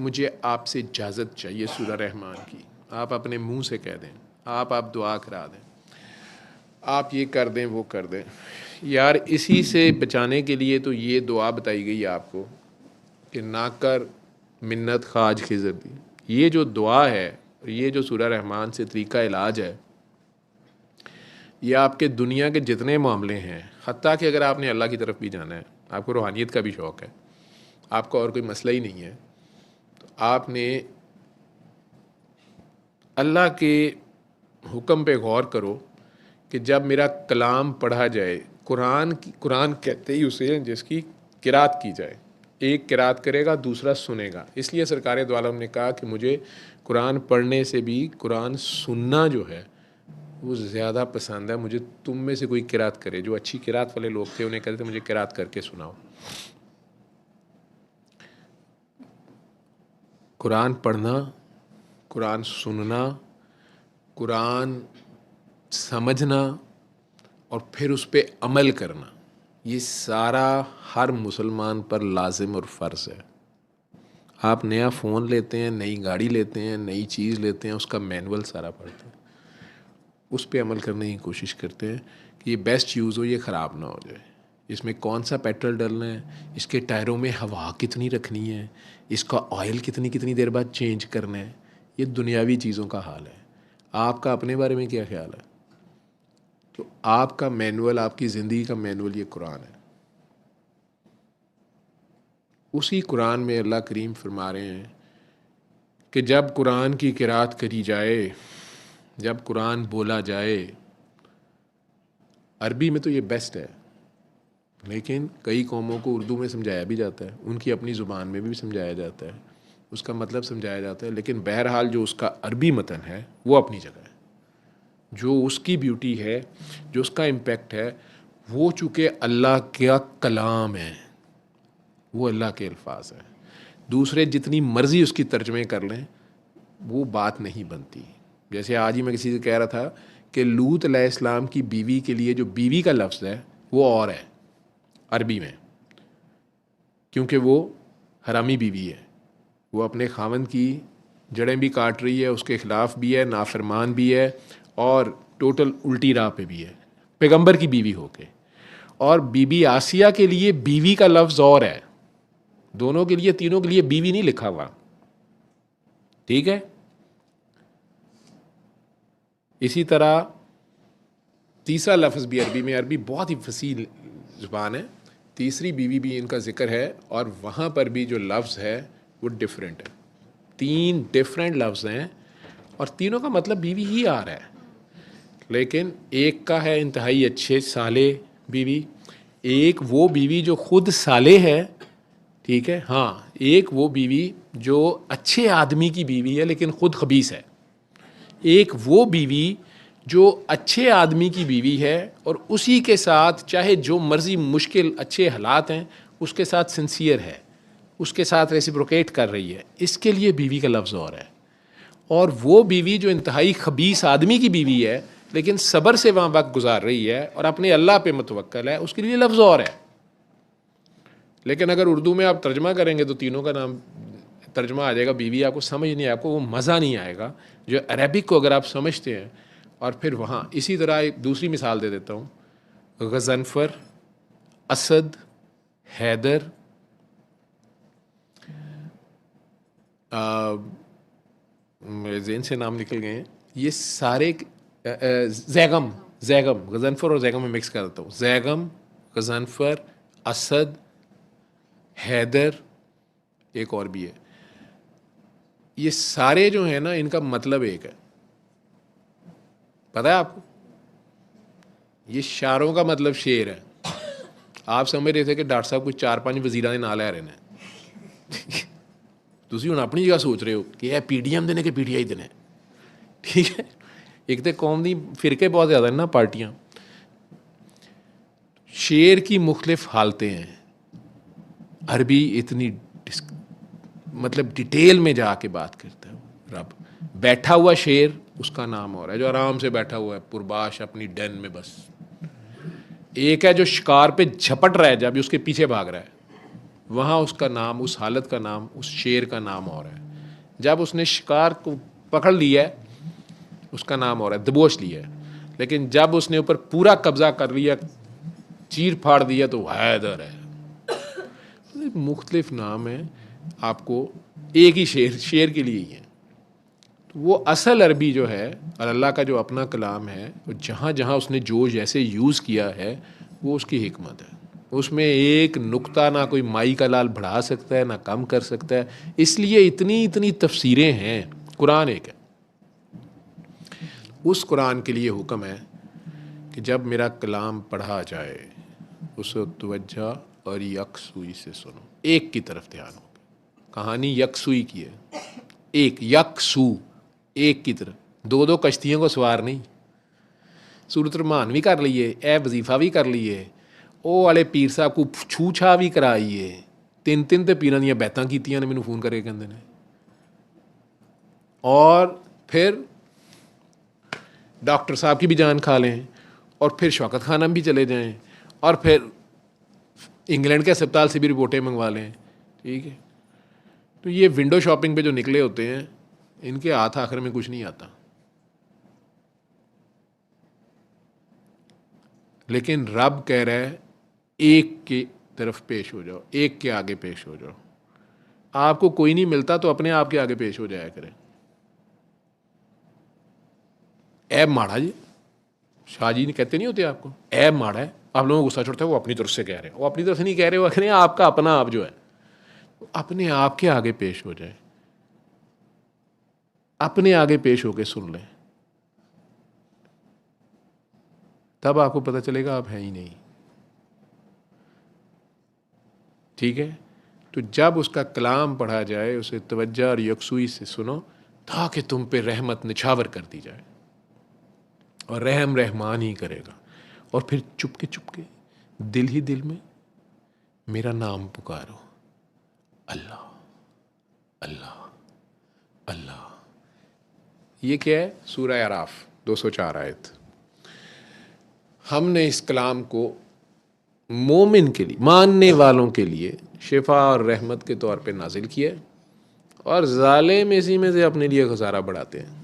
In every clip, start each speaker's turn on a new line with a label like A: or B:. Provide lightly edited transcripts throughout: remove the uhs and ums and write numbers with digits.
A: مجھے آپ سے اجازت چاہیے سورہ رحمان کی. آپ اپنے منہ سے کہہ دیں, آپ دعا کرا دیں, آپ یہ کر دیں وہ کر دیں. یار اسی سے بچانے کے لیے تو یہ دعا بتائی گئی آپ کو کہ نہ کر منت خواج خضر دی. یہ جو دعا ہے, یہ جو سورہ رحمان سے طریقہ علاج ہے, یہ آپ کے دنیا کے جتنے معاملے ہیں, حتیٰ کہ اگر آپ نے اللہ کی طرف بھی جانا ہے, آپ کو روحانیت کا بھی شوق ہے, آپ کو اور کوئی مسئلہ ہی نہیں ہے, تو آپ نے اللہ کے حکم پہ غور کرو کہ جب میرا کلام پڑھا جائے, قرآن کہتے ہی اسے جس کی قرات کی جائے. ایک قرات کرے گا, دوسرا سنے گا. اس لیے سرکار دو عالم نے کہا کہ مجھے قرآن پڑھنے سے بھی قرآن سننا جو ہے وہ زیادہ پسند ہے. مجھے تم میں سے کوئی قرات کرے. جو اچھی قرات والے لوگ تھے انہیں کہتے تھے مجھے قرات کر کے سناؤ. قرآن پڑھنا, قرآن سننا, قرآن سمجھنا اور پھر اس پہ عمل کرنا, یہ سارا ہر مسلمان پر لازم اور فرض ہے. آپ نیا فون لیتے ہیں, نئی گاڑی لیتے ہیں, نئی چیز لیتے ہیں, اس کا مینول سارا پڑھتے ہیں, اس پہ عمل کرنے کی کوشش کرتے ہیں کہ یہ بیسٹ یوز ہو, یہ خراب نہ ہو جائے. اس میں کون سا پیٹرول ڈالنا ہے, اس کے ٹائروں میں ہوا کتنی رکھنی ہے, اس کا آئل کتنی دیر بعد چینج کرنا ہے. یہ دنیاوی چیزوں کا حال ہے. آپ کا اپنے بارے میں کیا خیال ہے؟ تو آپ کا مینول, آپ کی زندگی کا مینول یہ قرآن ہے. اسی قرآن میں اللہ کریم فرما رہے ہیں کہ جب قرآن کی قرات کری جائے, جب قرآن بولا جائے, عربی میں تو یہ بیسٹ ہے, لیکن کئی قوموں کو اردو میں سمجھایا بھی جاتا ہے, ان کی اپنی زبان میں بھی سمجھایا جاتا ہے, اس کا مطلب سمجھایا جاتا ہے, لیکن بہرحال جو اس کا عربی متن ہے وہ اپنی جگہ ہے. جو اس کی بیوٹی ہے, جو اس کا امپیکٹ ہے, وہ چونکہ اللہ کا کلام ہے, وہ اللہ کے الفاظ ہیں. دوسرے جتنی مرضی اس کی ترجمے کر لیں وہ بات نہیں بنتی. جیسے آج ہی میں کسی سے کہہ رہا تھا کہ لوط علیہ السلام کی بیوی کے لیے جو بیوی کا لفظ ہے وہ اور ہے عربی میں, کیونکہ وہ حرامی بیوی ہے, وہ اپنے خاوند کی جڑیں بھی کاٹ رہی ہے, اس کے خلاف بھی ہے, نافرمان بھی ہے, اور ٹوٹل الٹی راہ پہ بھی ہے پیغمبر کی بیوی ہو کے. اور بی بی آسیہ کے لیے بیوی کا لفظ اور ہے, دونوں کے لیے, تینوں کے لیے بیوی نہیں لکھا ہوا, ٹھیک ہے. اسی طرح تیسرا لفظ بھی عربی میں, عربی بہت ہی فصیح زبان ہے, تیسری بیوی بھی ان کا ذکر ہے, اور وہاں پر بھی جو لفظ ہے وہ ڈیفرنٹ ہے. 3 ڈیفرنٹ لفظ ہیں اور تینوں کا مطلب بیوی ہی آ رہا ہے, لیکن ایک کا ہے انتہائی اچھے صالح بیوی, ایک وہ بیوی جو خود صالح ہے, ٹھیک ہے, ہاں, ایک وہ بیوی جو اچھے آدمی کی بیوی ہے لیکن خود خبیث ہے, ایک وہ بیوی جو اچھے آدمی کی بیوی ہے اور اسی کے ساتھ چاہے جو مرضی مشکل اچھے حالات ہیں اس کے ساتھ سنسیئر ہے, اس کے ساتھ ریسیپروکیٹ کر رہی ہے, اس کے لیے بیوی کا لفظ اور ہے. اور وہ بیوی جو انتہائی خبیث آدمی کی بیوی ہے لیکن صبر سے وہاں وقت گزار رہی ہے اور اپنے اللہ پہ متوکل ہے, اس کے لیے لفظ اور ہے. لیکن اگر اردو میں آپ ترجمہ کریں گے تو تینوں کا نام ترجمہ آ جائے گا بیوی, آپ کو سمجھ نہیں, آپ کو وہ مزہ نہیں آئے گا جو عربک کو اگر آپ سمجھتے ہیں. اور پھر وہاں اسی طرح ایک دوسری مثال دے دیتا ہوں, غضنفر, اسد, حیدر, میرے ذہن سے نام نکل گئے ہیں, یہ سارے زیغم, غضنفر اور زیغم میں مکس کر دیتا ہوں, زیغم, غضنفر, اسد, حیدر, ایک اور بھی ہے, یہ سارے جو ہیں نا ان کا مطلب ایک ہے, پتہ ہے آپ کو, یہ شعروں کا مطلب شعر ہے. آپ سمجھ رہے تھے کہ ڈاکٹر صاحب کچھ 4-5 وزیراں دے نام لے رہے ہیں, تسی ہن اپنی جگہ سوچ رہے ہو کہ یہ پی ڈی ایم دینے کہ پی ٹی آئی دینے, ٹھیک ہے. ایک تو قوم دی فرقے بہت زیادہ ہیں نا, پارٹیاں. شعر کی مختلف حالتیں ہیں, عربی اتنی مطلب ڈیٹیل میں جا کے بات کرتا ہے. رب بیٹھا ہوا شعر اس کا نام اور ہے جو آرام سے بیٹھا ہوا ہے پرباش اپنی ڈین میں بس. ایک ہے جو شکار پہ جھپٹ رہا ہے جب اس کے پیچھے بھاگ رہا ہے, وہاں اس کا نام، اس حالت کا نام، اس شیر کا نام اور ہے. جب اس نے شکار کو پکڑ لیا ہے اس کا نام اور ہے، دبوچ لیا ہے. لیکن جب اس نے اوپر پورا قبضہ کر لیا، چیر پھاڑ دیا، تو حیدر ہے. مختلف نام ہیں آپ کو ایک ہی شیر کے لیے ہی ہیں. وہ اصل عربی جو ہے اور اللہ کا جو اپنا کلام ہے، جہاں جہاں اس نے جو جیسے یوز کیا ہے وہ اس کی حکمت ہے. اس میں ایک نقطہ نہ کوئی مائی کا لال بڑھا سکتا ہے نہ کم کر سکتا ہے. اس لیے اتنی تفسیریں ہیں. قرآن ایک ہے. اس قرآن کے لیے حکم ہے کہ جب میرا کلام پڑھا جائے اسے توجہ اور یکسوئی سے سنو. ایک کی طرف دھیان ہو. کہانی یکسوئی کی ہے. ایک یکسو، ایک کی طرف. دو دو کشتیوں کو سوار نہیں. سورۃ الرحمان بھی کر لیے، اے وظیفہ بھی کر لیے، او والے پیر صاحب کو چھو چھا بھی کرائیے. تین تین تے پیراں دیاں بیتاں کیتیاں نے، مینوں فون کرے کہندے نے. اور پھر ڈاکٹر صاحب کی بھی جان کھا لیں، اور پھر شوکت خانہ بھی چلے جائیں، اور پھر انگلینڈ کے اسپتال سے بھی رپورٹیں منگوا لیں. ٹھیک ہے. تو یہ ونڈو شاپنگ پہ جو نکلے ہوتے ہیں ان کے ہاتھ آخر میں کچھ نہیں آتا. لیکن رب کہہ رہا ہے ایک کی طرف پیش ہو جاؤ، ایک کے آگے پیش ہو جاؤ. آپ کو کوئی نہیں ملتا تو اپنے آپ کے آگے پیش ہو جایا کریں. ایب ماڑا جی، شاہ جی نے کہتے نہیں ہوتے آپ کو ایب ماڑا ہے، آپ لوگوں کو غصہ چڑھتا ہے، وہ اپنی طرف سے کہہ رہے ہیں. وہ اپنی طرف سے نہیں کہہ رہے، وہ کہہ رہے ہیں آپ کا اپنا آپ جو ہے اپنے آپ کے آگے پیش ہو جائے. اپنے آگے پیش ہو کے سن لیں، تب آپ کو پتہ چلے گا آپ ہیں ہی نہیں. ٹھیک ہے. تو جب اس کا کلام پڑھا جائے اسے توجہ اور یکسوئی سے سنو تاکہ تم پہ رحمت نچھاور کر دی جائے. اور رحم رحمان ہی کرے گا. اور پھر چپ کے دل ہی دل میں میرا نام پکارو، اللہ اللہ اللہ. یہ کیا ہے؟ سورہ اعراف 204 آیت. ہم نے اس کلام کو مومن کے لیے، ماننے والوں کے لیے شفا اور رحمت کے طور پہ نازل کیا، اور ظالم اسی میں سے اپنے لیے خسارہ بڑھاتے ہیں.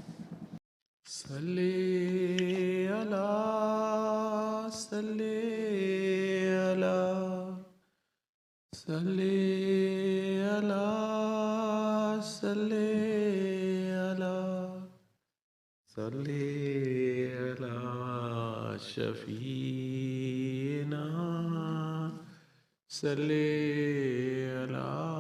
A: صلی اللہ صلی اللہ صلی اللہ صلی اللہ صلی اللہ شفیعنا صلی اللہ